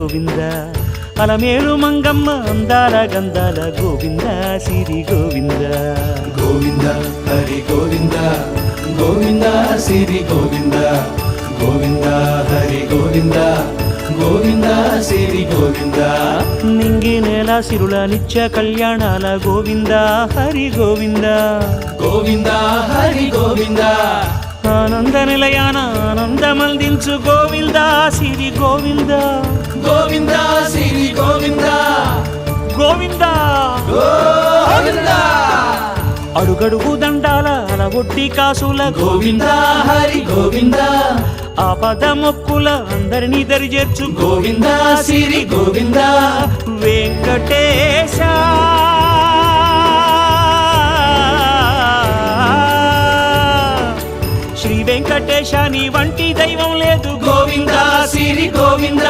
గోవింద అలమేలు మంగమ్మ అందాల గంధాల గోవింద సిరి గోవింద గోవింద హరి గోవింద గోవింద సిరి గోవింద గోవింద హరి గోవింద గోవింద సిరి గోవింద నింగి నేల సిరుల నిత్య కళ్యాణాల గోవింద హరి గోవింద గోవింద హరి గోవింద ఆనంద నిలయాన ఆనందమందించు గోవింద సిరి గోవింద గోవింద సిరి గోవింద గోవింద గోవింద అడుగడుగు దండాల అలవొడ్డి కాసుల గోవింద హరి గోవింద ఆపద మొక్కుల అందరినీ దరిచేర్చు గోవింద సిరి గోవింద వెంకటేశ శ్రీ వెంకటేశ నీ వంటి దైవం లేదు గోవింద సిరి గోవింద